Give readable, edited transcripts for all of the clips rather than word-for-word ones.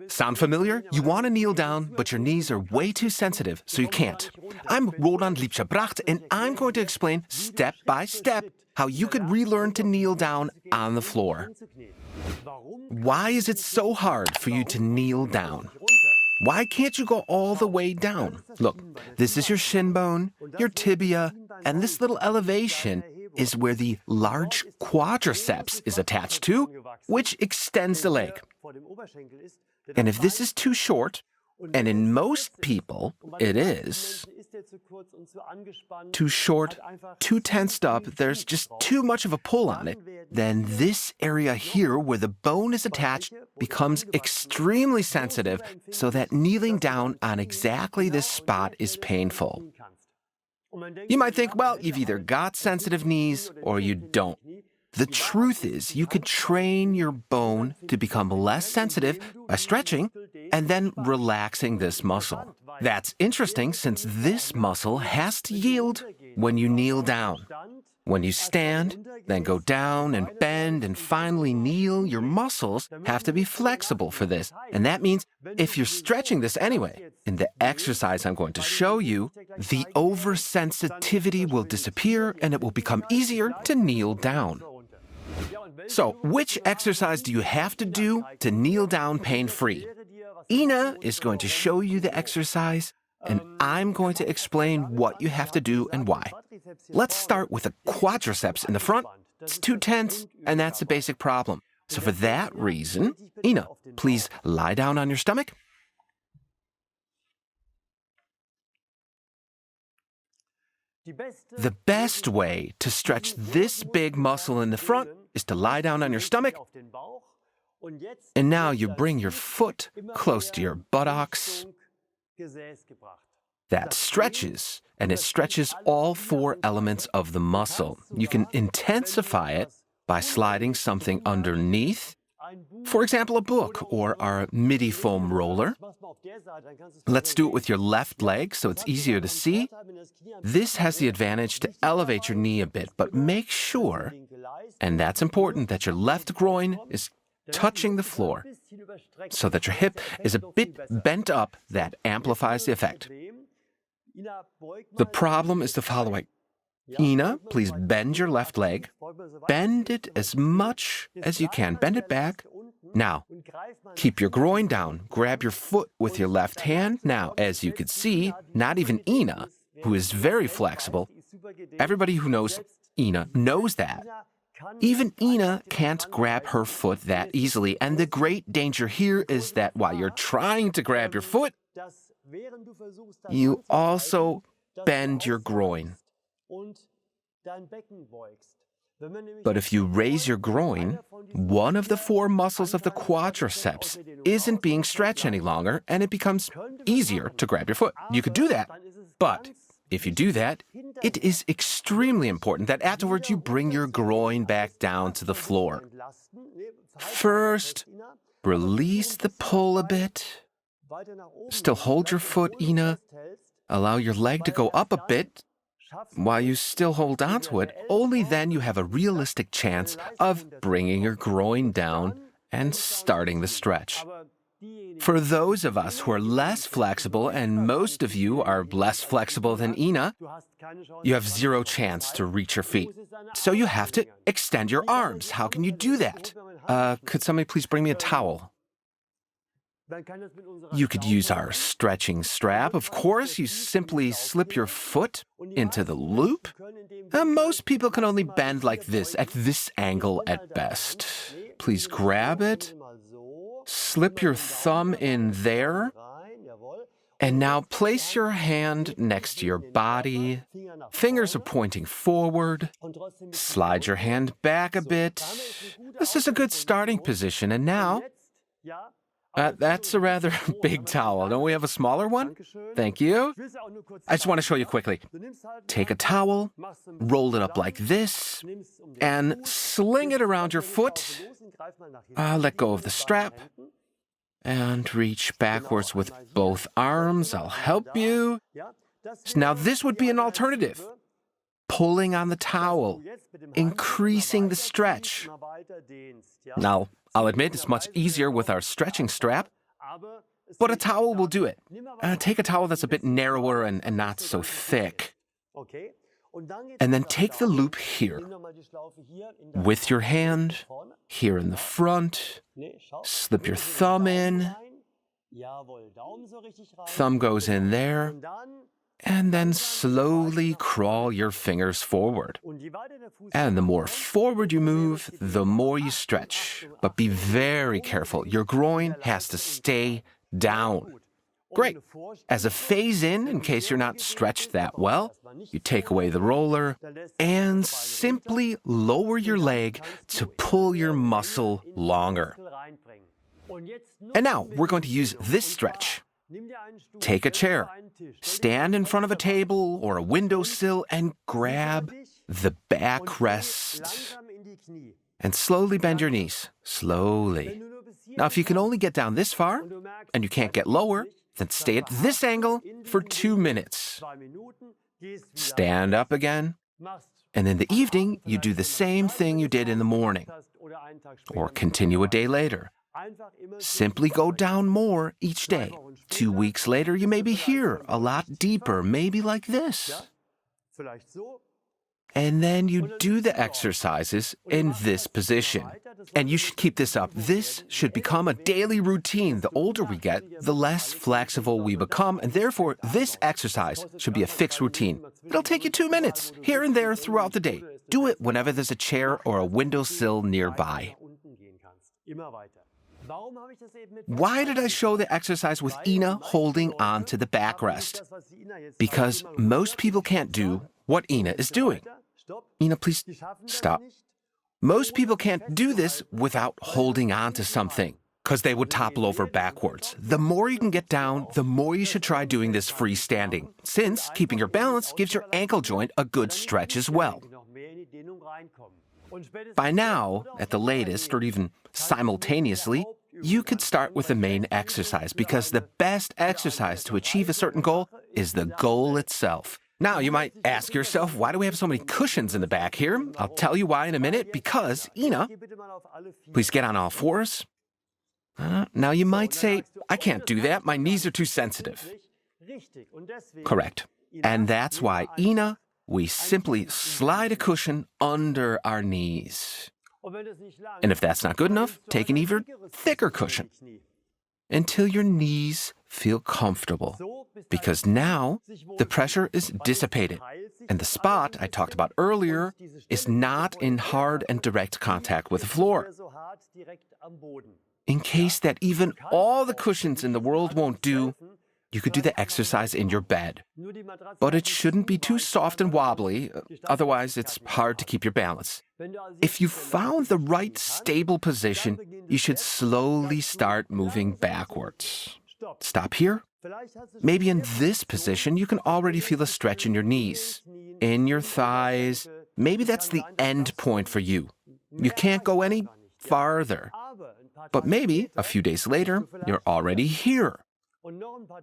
Sound familiar? You want to kneel down, but your knees are way too sensitive, so you can't. I'm Roland Liebscher Bracht, and I'm going to explain step by step how you could relearn to kneel down on the floor. Why is it so hard for you to kneel down? Why can't you go all the way down? Look, this is your shin bone, your tibia, and this little elevation is where the large quadriceps is attached to, which extends the leg. And if this is too short, and in most people it is, too short, too tensed up, there's just too much of a pull on it, then this area here where the bone is attached becomes extremely sensitive so that kneeling down on exactly this spot is painful. You might think, well, you've either got sensitive knees or you don't. The truth is, you could train your bone to become less sensitive by stretching and then relaxing this muscle. That's interesting since this muscle has to yield when you kneel down. When you stand, then go down and bend and finally kneel, your muscles have to be flexible for this. And that means if you're stretching this anyway, in the exercise I'm going to show you, the oversensitivity will disappear and it will become easier to kneel down. So, which exercise do you have to do to kneel down pain-free? Ina is going to show you the exercise, and I'm going to explain what you have to do and why. Let's start with the quadriceps in the front. It's too tense, and that's a basic problem. So for that reason, Ina, please lie down on your stomach. The best way to stretch this big muscle in the front is to lie down on your stomach. And now you bring your foot close to your buttocks. That stretches, and it stretches all four elements of the muscle. You can intensify it by sliding something underneath, for example, a book or our midi foam roller. Let's do it with your left leg so it's easier to see. This has the advantage to elevate your knee a bit, but make sure, and that's important, that your left groin is touching the floor so that your hip is a bit bent up. That amplifies the effect. The problem is the following. Ina, please bend your left leg. Bend it as much as you can. Bend it back. Now, keep your groin down. Grab your foot with your left hand. Now, as you can see, not even Ina, who is very flexible, everybody who knows Ina knows that. Even Ina can't grab her foot that easily. And the great danger here is that while you're trying to grab your foot, you also bend your groin. But if you raise your groin, one of the four muscles of the quadriceps isn't being stretched any longer, and it becomes easier to grab your foot. You could do that, but if you do that, it is extremely important that afterwards you bring your groin back down to the floor. First, release the pull a bit. Still hold your foot, Ina. Allow your leg to go up a bit while you still hold on to it. Only then you have a realistic chance of bringing your groin down and starting the stretch. For those of us who are less flexible, and most of you are less flexible than Ina, you have zero chance to reach your feet. So you have to extend your arms. How can you do that? Could somebody please bring me a towel? You could use our stretching strap. Of course, you simply slip your foot into the loop. Most people can only bend like this, at this angle at best. Please grab it. Slip your thumb in there. And now place your hand next to your body. Fingers are pointing forward. Slide your hand back a bit. This is a good starting position. And now, that's a rather big towel. Don't we have a smaller one? Thank you. I just want to show you quickly. Take a towel, roll it up like this, and sling it around your foot. Let go of the strap. And reach backwards with both arms. I'll help you. So now this would be an alternative. Pulling on the towel, increasing the stretch. Now, I'll admit it's much easier with our stretching strap, but a towel will do it. Take a towel that's a bit narrower and not so thick. And then take the loop here, with your hand, here in the front, slip your thumb in, thumb goes in there, and then slowly crawl your fingers forward. And the more forward you move, the more you stretch. But be very careful, your groin has to stay down. Great. As a phase in case you're not stretched that well, you take away the roller and simply lower your leg to pull your muscle longer. And now we're going to use this stretch. Take a chair, stand in front of a table or a windowsill and grab the backrest. And slowly bend your knees, slowly. Now, if you can only get down this far and you can't get lower, then stay at this angle for 2 minutes. Stand up again, and in the evening, you do the same thing you did in the morning, or continue a day later. Simply go down more each day. 2 weeks later, you may be here, a lot deeper, maybe like this. And then you do the exercises in this position. And you should keep this up. This should become a daily routine. The older we get, the less flexible we become, and therefore this exercise should be a fixed routine. It'll take you 2 minutes, here and there throughout the day. Do it whenever there's a chair or a windowsill nearby. Why did I show the exercise with Ina holding on to the backrest? Because most people can't do what Ina is doing. Ina, please stop. Most people can't do this without holding on to something, because they would topple over backwards. The more you can get down, the more you should try doing this freestanding, since keeping your balance gives your ankle joint a good stretch as well. By now, at the latest, or even simultaneously, you could start with the main exercise, because the best exercise to achieve a certain goal is the goal itself. Now, you might ask yourself, why do we have so many cushions in the back here? I'll tell you why in a minute, because, Ina, please get on all fours. Now, you might say, I can't do that, my knees are too sensitive. Correct. And that's why, Ina, we simply slide a cushion under our knees. And if that's not good enough, take an even thicker cushion until your knees feel comfortable, because now the pressure is dissipated, and the spot I talked about earlier is not in hard and direct contact with the floor. In case that even all the cushions in the world won't do, you could do the exercise in your bed. But it shouldn't be too soft and wobbly, otherwise it's hard to keep your balance. If you found the right stable position, you should slowly start moving backwards. Stop here. Maybe in this position, you can already feel a stretch in your knees, in your thighs. Maybe that's the end point for you. You can't go any farther. But maybe a few days later, you're already here.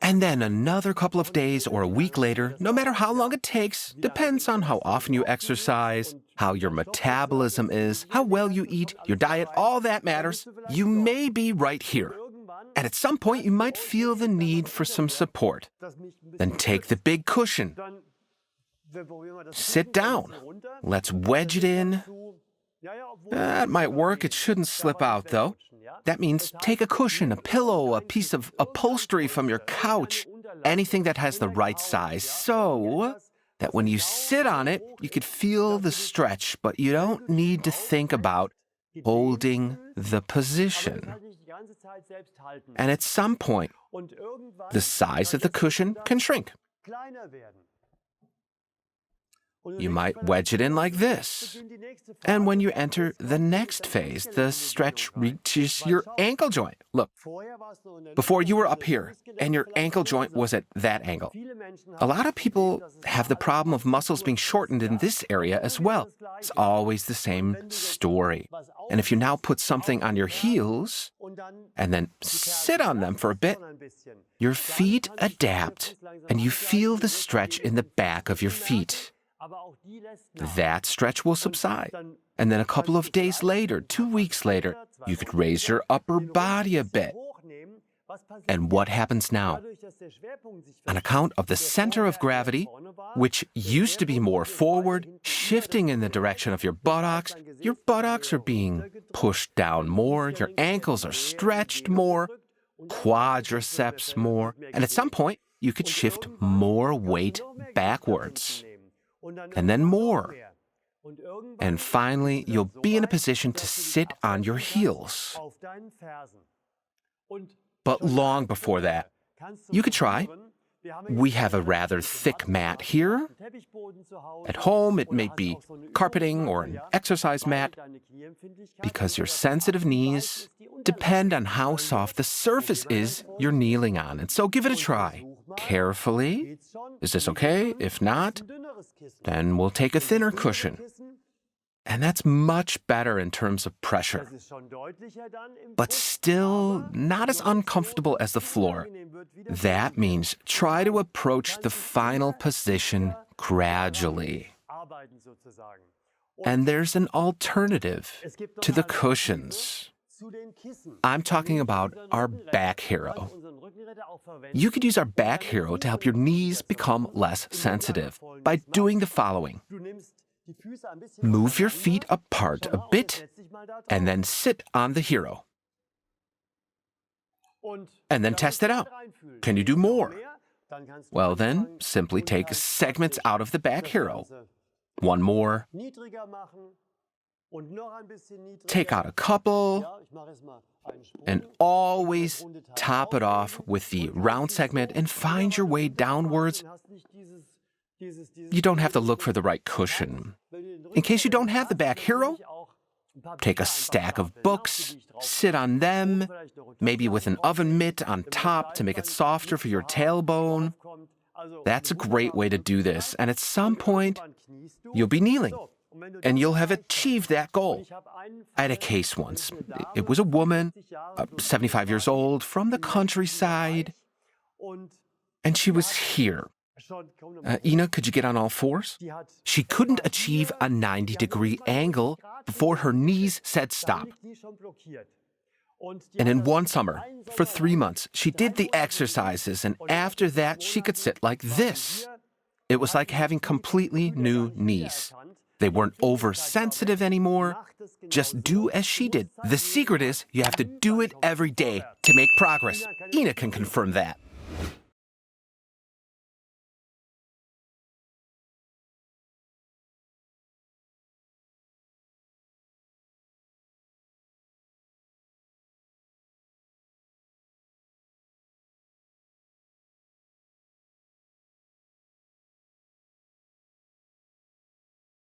And then another couple of days or a week later, no matter how long it takes, depends on how often you exercise, how your metabolism is, how well you eat, your diet, all that matters. You may be right here. And at some point, you might feel the need for some support. Then take the big cushion. Sit down. Let's wedge it in. That might work. It shouldn't slip out, though. That means take a cushion, a pillow, a piece of upholstery from your couch, anything that has the right size, so that when you sit on it, you could feel the stretch, but you don't need to think about holding the position. And at some point, the size of the cushion can shrink. You might wedge it in like this. And when you enter the next phase, the stretch reaches your ankle joint. Look, before you were up here, and your ankle joint was at that angle. A lot of people have the problem of muscles being shortened in this area as well. It's always the same story. And if you now put something on your heels, and then sit on them for a bit, your feet adapt, and you feel the stretch in the back of your feet. That stretch will subside. And then a couple of days later, 2 weeks later, You could raise your upper body a bit. And what happens now? On account of the center of gravity, which used to be more forward, shifting in the direction of your buttocks are being pushed down more, your ankles are stretched more, quadriceps more, and at some point, you could shift more weight backwards, and then more. And finally, you'll be in a position to sit on your heels. But long before that, you could try. We have a rather thick mat here. At home, it may be carpeting or an exercise mat, because your sensitive knees depend on how soft the surface is you're kneeling on. And so give it a try. Carefully. Is this okay? If not, then we'll take a thinner cushion. And that's much better in terms of pressure, but still not as uncomfortable as the floor. That means try to approach the final position gradually. And there's an alternative to the cushions. I'm talking about our back hero. You could use our back hero to help your knees become less sensitive by doing the following. Move your feet apart a bit, and then sit on the hero. And then test it out. Can you do more? Well then, simply take segments out of the back hero. One more. Take out a couple, and always top it off with the round segment and find your way downwards. You don't have to look for the right cushion. In case you don't have the back hero, take a stack of books, sit on them, maybe with an oven mitt on top to make it softer for your tailbone. That's a great way to do this, and at some point, you'll be kneeling, and you'll have achieved that goal. I had a case once. It was a woman, 75 years old, from the countryside, and she was here. Ina, could you get on all fours? She couldn't achieve a 90-degree angle before her knees said stop. And in one summer, for 3 months, she did the exercises, and after that, she could sit like this. It was like having completely new knees. They weren't oversensitive anymore. Just do as she did. The secret is you have to do it every day to make progress. Ina can confirm that.